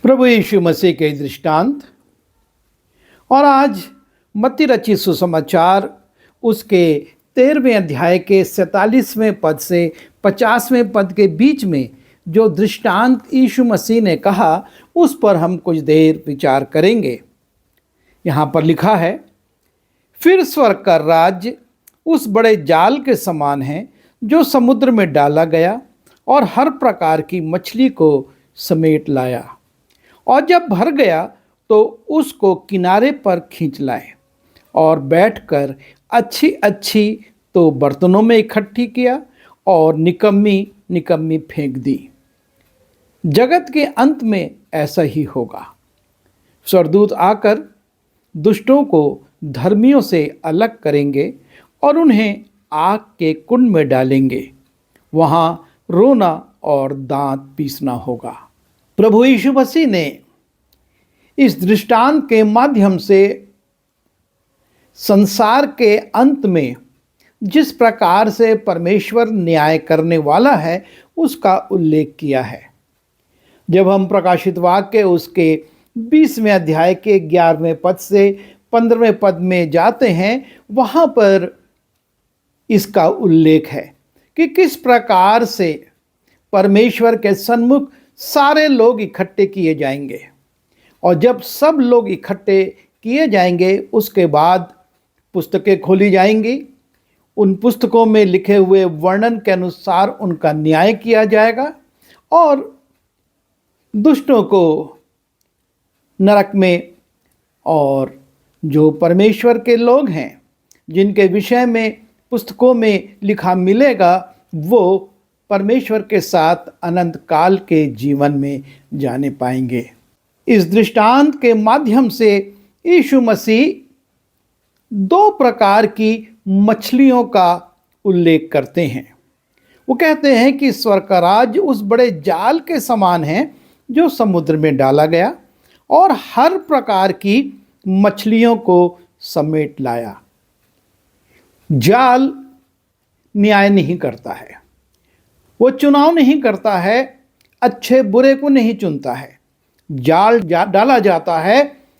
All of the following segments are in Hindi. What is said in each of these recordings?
प्रभु यीशु मसीह के दृष्टांत। और आज मत्ती रचित सुसमाचार उसके 13वें अध्याय के 47वें पद से 50वें पद के बीच में जो दृष्टांत यीशु मसीह ने कहा, उस पर हम कुछ देर विचार करेंगे। यहाँ पर लिखा है, फिर स्वर्ग का राज्य उस बड़े जाल के समान है जो समुद्र में डाला गया और हर प्रकार की मछली को समेट लाया। और जब भर गया तो उसको किनारे पर खींच लाए और बैठकर अच्छी अच्छी तो बर्तनों में इकट्ठी किया और निकम्मी निकम्मी फेंक दी। जगत के अंत में ऐसा ही होगा। स्वर्गदूत आकर दुष्टों को धर्मियों से अलग करेंगे और उन्हें आग के कुंड में डालेंगे। वहाँ रोना और दांत पीसना होगा। प्रभु यीशु मसीह ने इस दृष्टांत के माध्यम से संसार के अंत में जिस प्रकार से परमेश्वर न्याय करने वाला है उसका उल्लेख किया है। जब हम प्रकाशित वाक्य उसके 20वें अध्याय के 11वें पद से 15वें पद में जाते हैं, वहाँ पर इसका उल्लेख है कि किस प्रकार से परमेश्वर के सन्मुख सारे लोग इकट्ठे किए जाएंगे। और जब सब लोग इकट्ठे किए जाएंगे उसके बाद पुस्तकें खोली जाएंगी। उन पुस्तकों में लिखे हुए वर्णन के अनुसार उनका न्याय किया जाएगा और दुष्टों को नरक में, और जो परमेश्वर के लोग हैं जिनके विषय में पुस्तकों में लिखा मिलेगा, वो परमेश्वर के साथ अनंत काल के जीवन में जाने पाएंगे। इस दृष्टांत के माध्यम से यीशु मसीह दो प्रकार की मछलियों का उल्लेख करते हैं। वो कहते हैं कि स्वर्ग का राज्य उस बड़े जाल के समान है जो समुद्र में डाला गया और हर प्रकार की मछलियों को समेट लाया। जाल न्याय नहीं करता है, वो चुनाव नहीं करता है, अच्छे बुरे को नहीं चुनता है। जाल डाला जाता है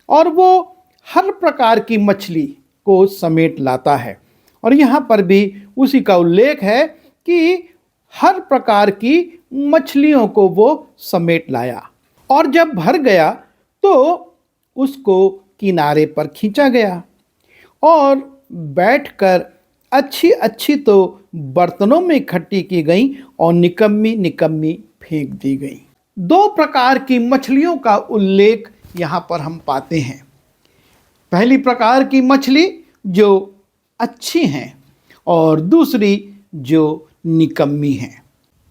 और वो हर प्रकार की मछली को समेट लाता है। और यहाँ पर भी उसी का उल्लेख है कि हर प्रकार की मछलियों को वो समेट लाया। और जब भर गया तो उसको किनारे पर खींचा गया और बैठकर अच्छी अच्छी तो बर्तनों में इकट्ठी की गई और निकम्मी निकम्मी फेंक दी गई। दो प्रकार की मछलियों का उल्लेख यहाँ पर हम पाते हैं। पहली प्रकार की मछली जो अच्छी हैं और दूसरी जो निकम्मी हैं।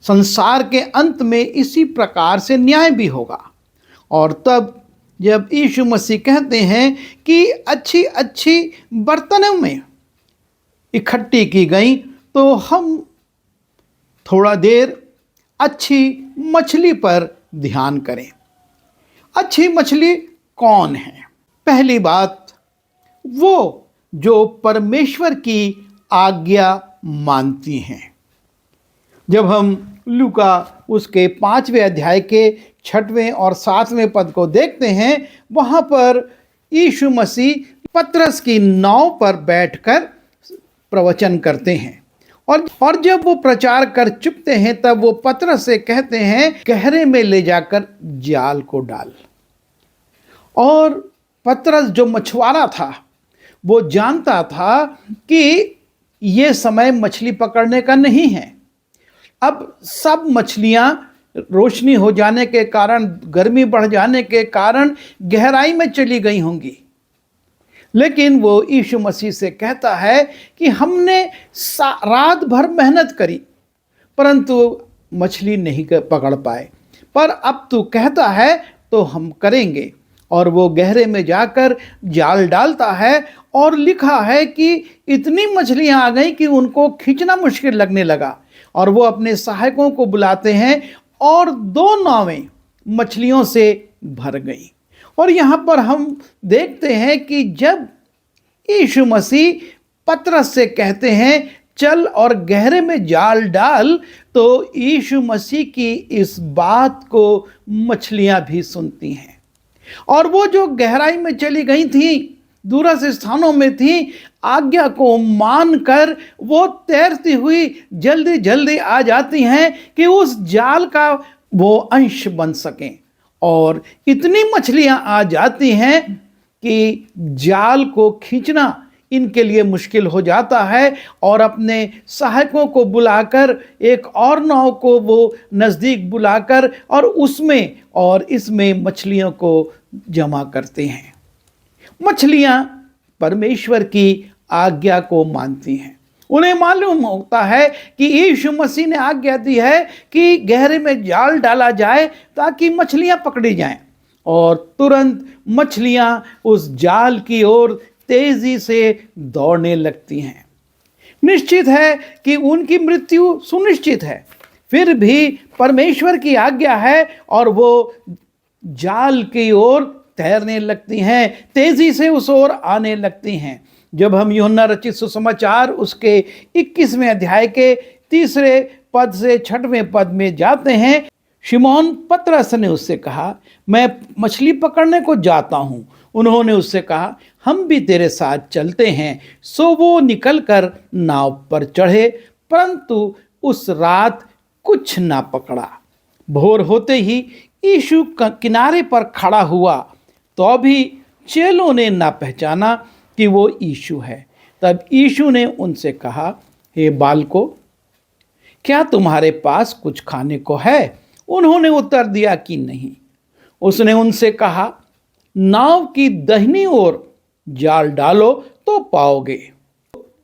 संसार के अंत में इसी प्रकार से न्याय भी होगा। और तब जब यीशु मसीह कहते हैं कि अच्छी अच्छी बर्तनों में इकट्ठी की गई, तो हम थोड़ा देर अच्छी मछली पर ध्यान करें। अच्छी मछली कौन है? पहली बात, वो जो परमेश्वर की आज्ञा मानती हैं। जब हम लूका उसके 5वें अध्याय के 6वें और 7वें पद को देखते हैं, वहाँ पर यीशु मसीह पतरस की नाव पर बैठकर प्रवचन करते हैं। और जब वो प्रचार कर चुकते हैं तब वो पतरस से कहते हैं, गहरे में ले जाकर जाल को डाल। और पतरस जो मछुआरा था वो जानता था कि ये समय मछली पकड़ने का नहीं है। अब सब मछलियां रोशनी हो जाने के कारण, गर्मी बढ़ जाने के कारण गहराई में चली गई होंगी। लेकिन वो यीशु मसीह से कहता है कि हमने रात भर मेहनत करी परंतु मछली नहीं पकड़ पाए, पर अब तू कहता है तो हम करेंगे। और वो गहरे में जाकर जाल डालता है और लिखा है कि इतनी मछलियां आ गई कि उनको खींचना मुश्किल लगने लगा। और वो अपने सहायकों को बुलाते हैं और 2 नावें मछलियों से भर गई। और यहाँ पर हम देखते हैं कि जब यीशु मसीह पतरस से कहते हैं चल और गहरे में जाल डाल, तो यीशु मसीह की इस बात को मछलियां भी सुनती हैं। और वो जो गहराई में चली गई थी, दूरस्थ स्थानों में थी, आज्ञा को मानकर वो तैरती हुई जल्दी जल्दी आ जाती हैं कि उस जाल का वो अंश बन सकें। और इतनी मछलियां आ जाती हैं कि जाल को खींचना इनके लिए मुश्किल हो जाता है, और अपने सहायकों को बुलाकर, एक और नाव को वो नज़दीक बुलाकर और उसमें और इसमें मछलियों को जमा करते हैं। मछलियां परमेश्वर की आज्ञा को मानती हैं। उन्हें मालूम होता है कि यीशु मसीह ने आज्ञा दी है कि गहरे में जाल डाला जाए ताकि मछलियां पकड़ी जाएं, और तुरंत मछलियां उस जाल की ओर तेजी से दौड़ने लगती हैं। निश्चित है कि उनकी मृत्यु सुनिश्चित है, फिर भी परमेश्वर की आज्ञा है और वो जाल की ओर तैरने लगती हैं, तेजी से उस ओर आने लगती हैं। जब हम यूहन्ना रचित सुसमाचार उसके 21वें अध्याय के 3 पद से 6वें पद में जाते हैं, शिमोन पतरस ने उससे कहा, मैं मछली पकड़ने को जाता हूं। उन्होंने उससे कहा, हम भी तेरे साथ चलते हैं। सो वो निकलकर नाव पर चढ़े, परंतु उस रात कुछ ना पकड़ा। भोर होते ही यीशु किनारे पर खड़ा हुआ, तो भी चेलों ने ना पहचाना कि वो यीशु है। तब यीशु ने उनसे कहा, हे बालकों, क्या तुम्हारे पास कुछ खाने को है? उन्होंने उत्तर दिया कि नहीं। उसने उनसे कहा, नाव की दाहिनी ओर जाल डालो तो पाओगे।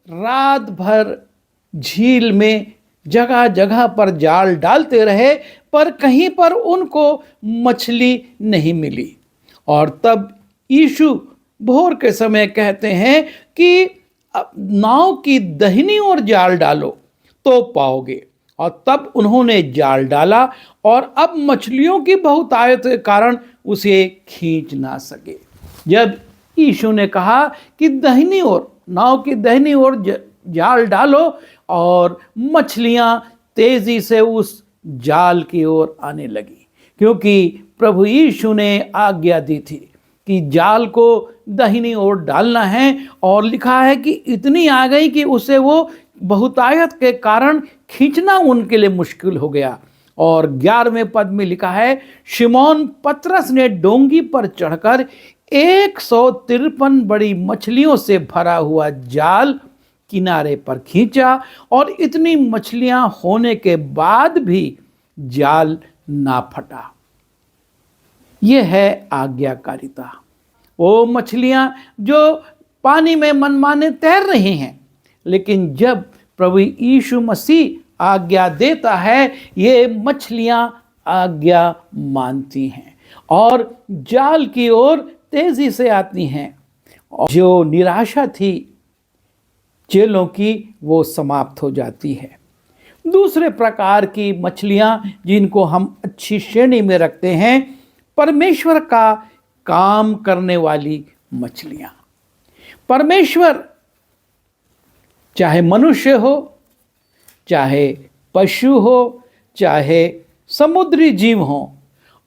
रात भर झील में जगह जगह पर जाल डालते रहे, पर कहीं पर उनको मछली नहीं मिली। और तब यीशु भोर के समय कहते हैं कि नाव की दाहिनी ओर जाल डालो तो पाओगे। और तब उन्होंने जाल डाला, और अब मछलियों की बहुतायत के कारण उसे खींच ना सके। जब यीशु ने कहा कि दाहिनी ओर, नाव की दाहिनी ओर जाल डालो, और मछलियां तेजी से उस जाल की ओर आने लगी, क्योंकि प्रभु यीशु ने आज्ञा दी थी कि जाल को दाहिनी ओर डालना है। और लिखा है कि इतनी आ गई कि उसे वो बहुतायत के कारण खींचना उनके लिए मुश्किल हो गया। और 11वें पद में लिखा है, शिमोन पतरस ने डोंगी पर चढ़कर 153 बड़ी मछलियों से भरा हुआ जाल किनारे पर खींचा, और इतनी मछलियां होने के बाद भी जाल ना फटा। यह है आज्ञाकारिता। वो मछलियां जो पानी में मनमाने तैर रही हैं, लेकिन जब प्रभु यीशु मसीह आज्ञा देता है, ये मछलियां आज्ञा मानती हैं और जाल की ओर तेजी से आती हैं। और जो निराशा थी चेलों की, वो समाप्त हो जाती है। दूसरे प्रकार की मछलियां जिनको हम अच्छी श्रेणी में रखते हैं, परमेश्वर का काम करने वाली मछलियां। परमेश्वर चाहे मनुष्य हो, चाहे पशु हो, चाहे समुद्री जीव हो,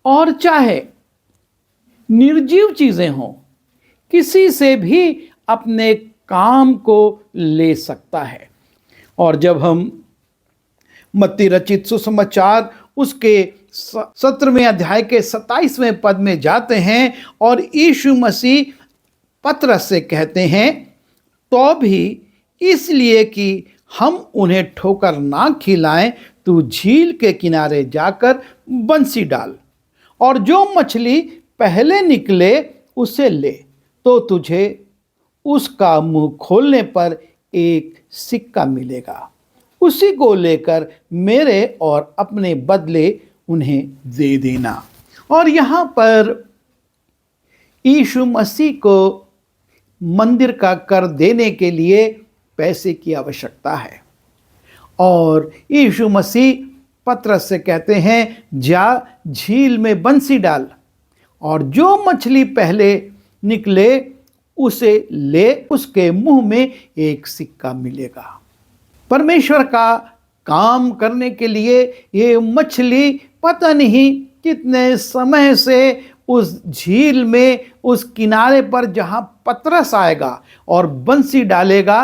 और चाहे निर्जीव चीजें हों, किसी से भी अपने काम को ले सकता है। और जब हम मत्ती रचित सुसमाचार उसके 17वें अध्याय के 27वें पद में जाते हैं, और यीशु मसीह पतरस से कहते हैं, तो भी इसलिए कि हम उन्हें ठोकर ना खिलाएं, तू झील के किनारे जाकर बंसी डाल, और जो मछली पहले निकले उसे ले, तो तुझे उसका मुंह खोलने पर एक सिक्का मिलेगा। उसी को लेकर मेरे और अपने बदले उन्हें दे देना। और यहाँ पर यीशु मसीह को मंदिर का कर देने के लिए पैसे की आवश्यकता है, और यीशु मसीह पतरस से कहते हैं, जा झील में बंसी डाल, और जो मछली पहले निकले उसे ले, उसके मुंह में एक सिक्का मिलेगा। परमेश्वर का काम करने के लिए ये मछली पता नहीं कितने समय से उस झील में, उस किनारे पर जहां पतरस आएगा और बंसी डालेगा,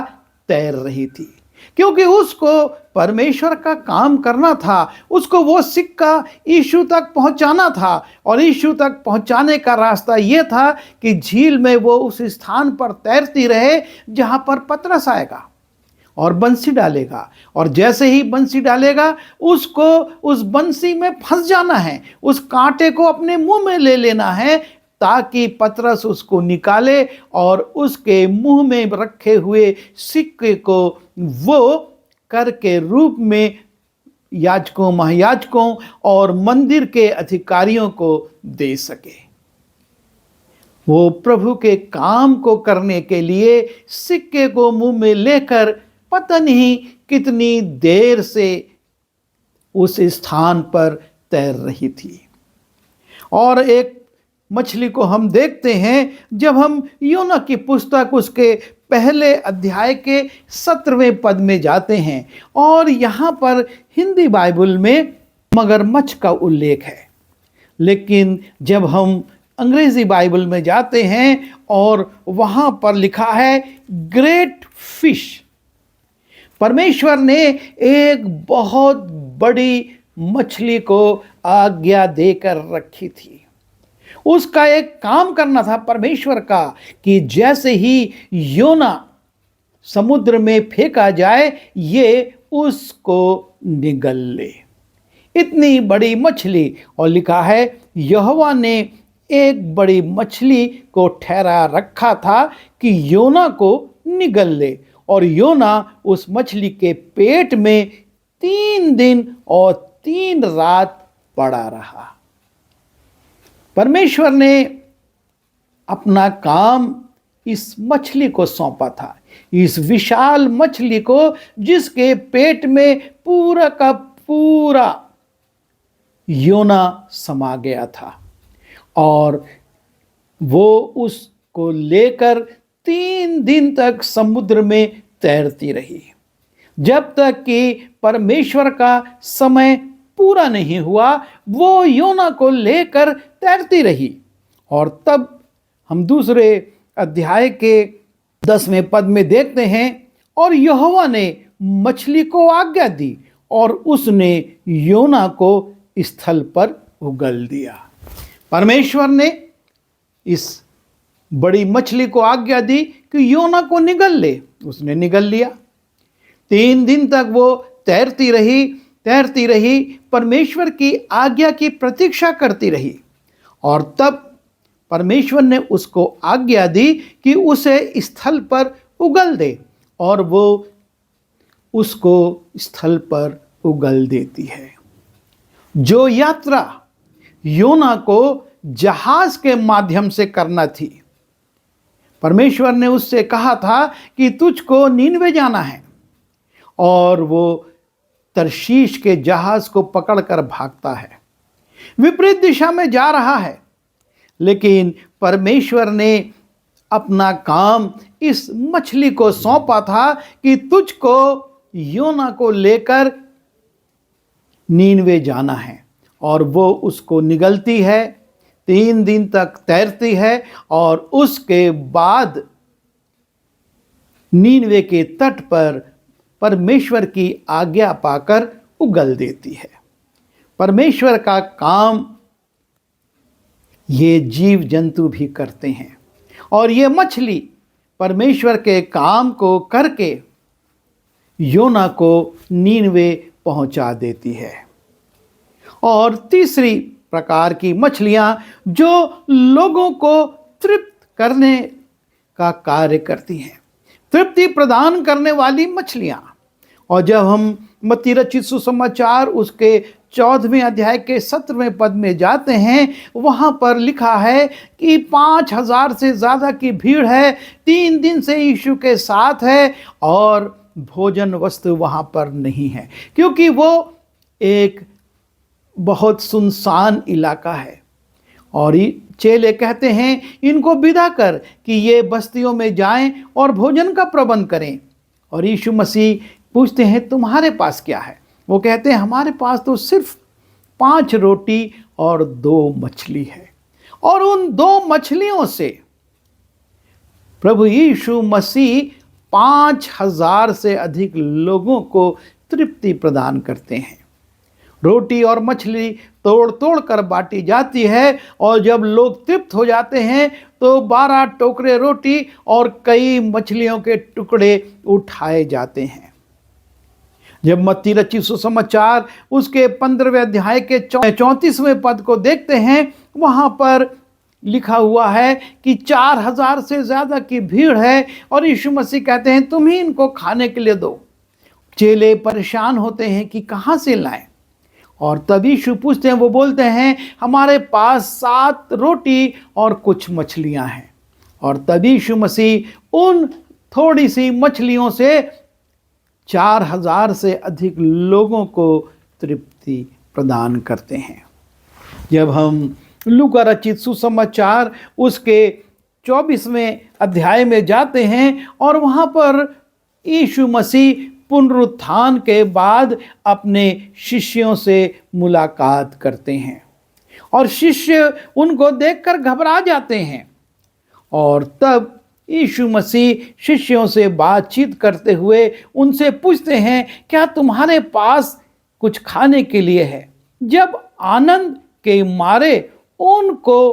तैर रही थी। क्योंकि उसको परमेश्वर का काम करना था, उसको वो सिक्का यीशु तक पहुंचाना था। और यीशु तक पहुंचाने का रास्ता ये था कि झील में वो उस स्थान पर तैरती रहे जहां पर पतरस आएगा और बंसी डालेगा। और जैसे ही बंसी डालेगा, उसको उस बंसी में फंस जाना है, उस कांटे को अपने मुंह में ले लेना है, ताकि पतरस उसको निकाले और उसके मुंह में रखे हुए सिक्के को वो कर के रूप में याजकों, महायाजकों और मंदिर के अधिकारियों को दे सके। वो प्रभु के काम को करने के लिए सिक्के को मुंह में लेकर पता नहीं कितनी देर से उस स्थान पर तैर रही थी। और एक मछली को हम देखते हैं जब हम योना की पुस्तक उसके पहले अध्याय के 17वें पद में जाते हैं, और यहाँ पर हिंदी बाइबल में मगरमच्छ का उल्लेख है। लेकिन जब हम अंग्रेजी बाइबल में जाते हैं और वहाँ पर लिखा है ग्रेट फिश, परमेश्वर ने एक बहुत बड़ी मछली को आज्ञा देकर रखी थी। उसका एक काम करना था परमेश्वर का कि जैसे ही योना समुद्र में फेंका जाए, ये उसको निगल ले। इतनी बड़ी मछली, और लिखा है यहोवा ने एक बड़ी मछली को ठहरा रखा था कि योना को निगल ले। और योना उस मछली के पेट में 3 दिन और 3 रात पड़ा रहा। परमेश्वर ने अपना काम इस मछली को सौंपा था, इस विशाल मछली को जिसके पेट में पूरा का पूरा योना समा गया था। और वो उसको लेकर 3 दिन तक समुद्र में तैरती रही, जब तक कि परमेश्वर का समय पूरा नहीं हुआ। वो योना को लेकर तैरती रही। और तब हम दूसरे अध्याय के 10वें पद में देखते हैं, और यहोवा ने मछली को आज्ञा दी और उसने योना को स्थल पर उगल दिया। परमेश्वर ने इस बड़ी मछली को आज्ञा दी कि योना को निगल ले। उसने निगल लिया। 3 दिन तक वो तैरती रही, परमेश्वर की आज्ञा की प्रतीक्षा करती रही। और तब परमेश्वर ने उसको आज्ञा दी कि उसे स्थल पर उगल दे, और वो उसको स्थल पर उगल देती है। जो यात्रा योना को जहाज के माध्यम से करना थी, परमेश्वर ने उससे कहा था कि तुझको नीनवे जाना है, और वो तरशीश के जहाज को पकड़कर भागता है, विपरीत दिशा में जा रहा है। लेकिन परमेश्वर ने अपना काम इस मछली को सौंपा था कि तुझको योना को लेकर नीनवे जाना है। और वो उसको निगलती है, 3 दिन तक तैरती है, और उसके बाद नीनवे के तट पर परमेश्वर की आज्ञा पाकर उगल देती है। परमेश्वर का काम ये जीव जंतु भी करते हैं, और ये मछली परमेश्वर के काम को करके योना को नीनवे पहुंचा देती है। और तीसरी प्रकार की मछलियां जो लोगों को तृप्त करने का कार्य करती हैं, तृप्ति प्रदान करने वाली मछलियां। और जब हम मत्ती रचित सुसमाचार उसके 14वें अध्याय के 17वें पद में जाते हैं, वहाँ पर लिखा है कि 5000 से ज़्यादा की भीड़ है, 3 दिन से यीशु के साथ है, और भोजन वस्तु वहाँ पर नहीं है, क्योंकि वो एक बहुत सुनसान इलाका है। और चेले कहते हैं इनको विदा कर कि ये बस्तियों में जाएं और भोजन का प्रबंध करें। और यीशु मसीह पूछते हैं तुम्हारे पास क्या है? वो कहते हैं हमारे पास तो सिर्फ 5 रोटी और 2 मछली है। और उन 2 मछलियों से प्रभु यीशु मसीह 5,000 से अधिक लोगों को तृप्ति प्रदान करते हैं। रोटी और मछली तोड़ तोड़ कर बांटी जाती है और जब लोग तृप्त हो जाते हैं तो 12 टोकरे रोटी और कई मछलियों के टुकड़े उठाए जाते हैं। जब मत्ती रचित सुसमाचार उसके 15वें अध्याय के 34वें पद को देखते हैं, वहां पर लिखा हुआ है कि 4,000 से ज्यादा की भीड़ है और यीशु मसीह कहते हैं तुम ही इनको खाने के लिए दो। चेले परेशान होते हैं कि कहां से लाएं, और तभी यीशु पूछते हैं, वो बोलते हैं हमारे पास 7 रोटी और कुछ मछलियां हैं। और तभी यीशु मसीह उन थोड़ी सी मछलियों से 4,000 से अधिक लोगों को तृप्ति प्रदान करते हैं। जब हम लूका रचित सुसमाचार उसके 24वें अध्याय में जाते हैं और वहाँ पर यीशु मसीह पुनरुत्थान के बाद अपने शिष्यों से मुलाकात करते हैं और शिष्य उनको देखकर घबरा जाते हैं। और तब यीशु मसीह शिष्यों से बातचीत करते हुए उनसे पूछते हैं क्या तुम्हारे पास कुछ खाने के लिए है? जब आनंद के मारे उनको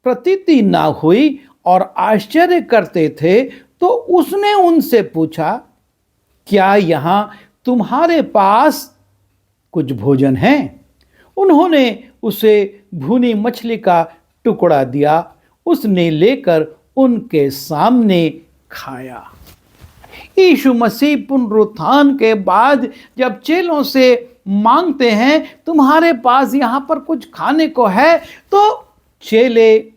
प्रतीति ना हुई और आश्चर्य करते थे तो उसने उनसे पूछा क्या यहाँ तुम्हारे पास कुछ भोजन है? उन्होंने उसे भुनी मछली का टुकड़ा दिया, उसने लेकर उनके सामने खाया। यीशु मसीह पुनरुत्थान के बाद जब चेलों से मांगते हैं तुम्हारे पास यहाँ पर कुछ खाने को है, तो चेले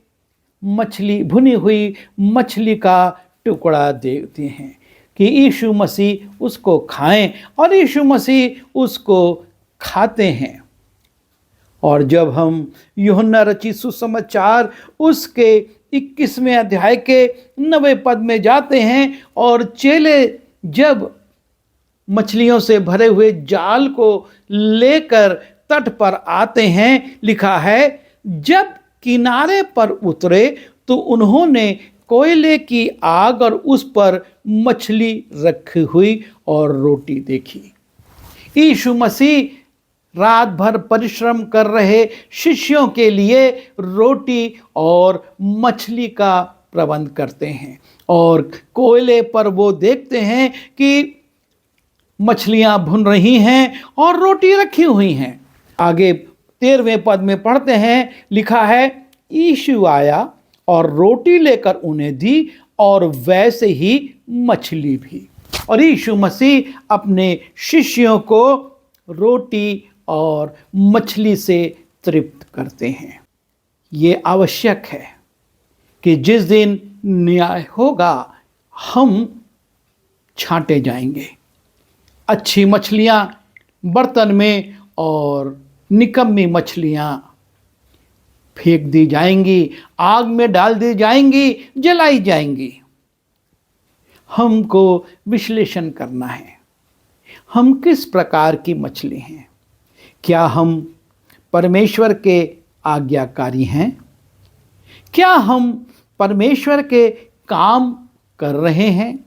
मछली, भुनी हुई मछली का टुकड़ा देते हैं कि यीशु मसीह उसको खाएं, और यीशु मसीह उसको खाते हैं। और जब हम यूहन्ना रचित सुसमाचार उसके 21वें अध्याय के 9वें पद में जाते हैं और चेले जब मछलियों से भरे हुए जाल को लेकर तट पर आते हैं, लिखा है जब किनारे पर उतरे तो उन्होंने कोयले की आग और उस पर मछली रखी हुई और रोटी देखी। यीशु मसीह रात भर परिश्रम कर रहे शिष्यों के लिए रोटी और मछली का प्रबंध करते हैं और कोयले पर वो देखते हैं कि मछलियां भुन रही हैं और रोटी रखी हुई हैं। आगे 13वें पद में पढ़ते हैं, लिखा है यीशु आया और रोटी लेकर उन्हें दी और वैसे ही मछली भी। और यीशु मसीह अपने शिष्यों को रोटी और मछली से तृप्त करते हैं। ये आवश्यक है कि जिस दिन न्याय होगा हम छांटे जाएंगे। अच्छी मछलियां बर्तन में और निकम्मी मछलियां फेंक दी जाएंगी, आग में डाल दी जाएंगी, जलाई जाएंगी। हमको विश्लेषण करना है, हम किस प्रकार की मछली हैं। क्या हम परमेश्वर के आज्ञाकारी हैं? क्या हम परमेश्वर के काम कर रहे हैं?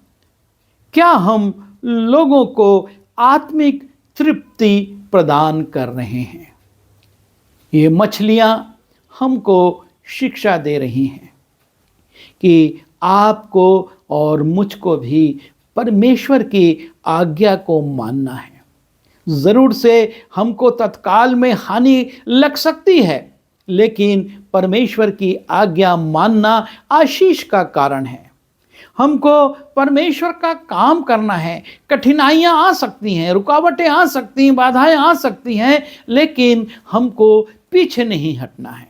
क्या हम लोगों को आत्मिक तृप्ति प्रदान कर रहे हैं? ये मछलियां हमको शिक्षा दे रही हैं कि आपको और मुझको भी परमेश्वर की आज्ञा को मानना है। ज़रूर से हमको तत्काल में हानि लग सकती है, लेकिन परमेश्वर की आज्ञा मानना आशीष का कारण है। हमको परमेश्वर का काम करना है। कठिनाइयाँ आ सकती हैं, रुकावटें आ सकती हैं, बाधाएं आ सकती हैं, लेकिन हमको पीछे नहीं हटना है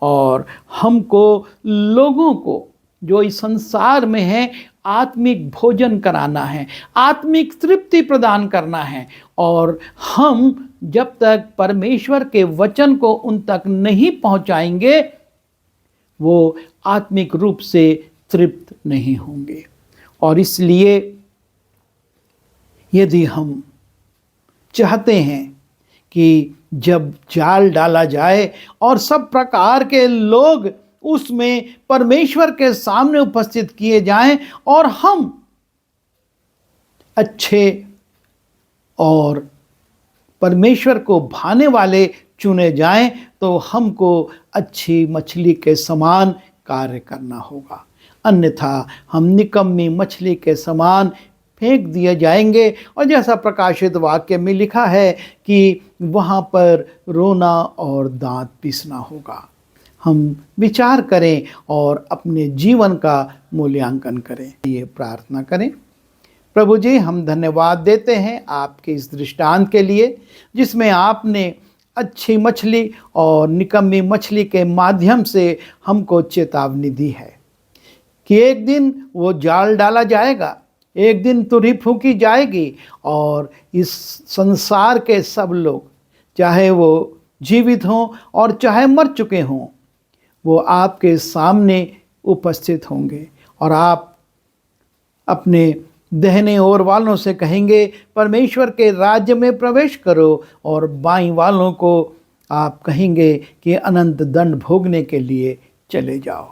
और हमको लोगों को जो इस संसार में है आत्मिक भोजन कराना है, आत्मिक तृप्ति प्रदान करना है। और हम जब तक परमेश्वर के वचन को उन तक नहीं पहुंचाएंगे वो आत्मिक रूप से तृप्त नहीं होंगे। और इसलिए यदि हम चाहते हैं कि जब जाल डाला जाए और सब प्रकार के लोग उसमें परमेश्वर के सामने उपस्थित किए जाएं और हम अच्छे और परमेश्वर को भाने वाले चुने जाएं, तो हमको अच्छी मछली के समान कार्य करना होगा। अन्यथा हम निकम्मी मछली के समान फेंक दिए जाएंगे, और जैसा प्रकाशित वाक्य में लिखा है कि वहाँ पर रोना और दांत पीसना होगा। हम विचार करें और अपने जीवन का मूल्यांकन करें। ये प्रार्थना करें। प्रभु जी, हम धन्यवाद देते हैं आपके इस दृष्टांत के लिए, जिसमें आपने अच्छी मछली और निकम्मी मछली के माध्यम से हमको चेतावनी दी है कि एक दिन वो जाल डाला जाएगा, एक दिन तुरही फूंकी जाएगी, और इस संसार के सब लोग, चाहे वो जीवित हों और चाहे मर चुके हों, वो आपके सामने उपस्थित होंगे, और आप अपने दाहिने ओर वालों से कहेंगे परमेश्वर के राज्य में प्रवेश करो, और बाईं वालों को आप कहेंगे कि अनंत दंड भोगने के लिए चले जाओ।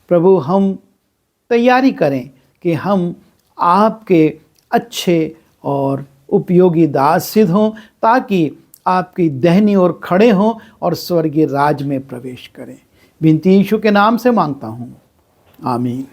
प्रभु, हम तैयारी करें कि हम आपके अच्छे और उपयोगी दास सिद्ध हों, ताकि आपकी दाहिनी ओर खड़े हों और स्वर्गीय राज में प्रवेश करें। विनती यीशु के नाम से मांगता हूँ, आमीन।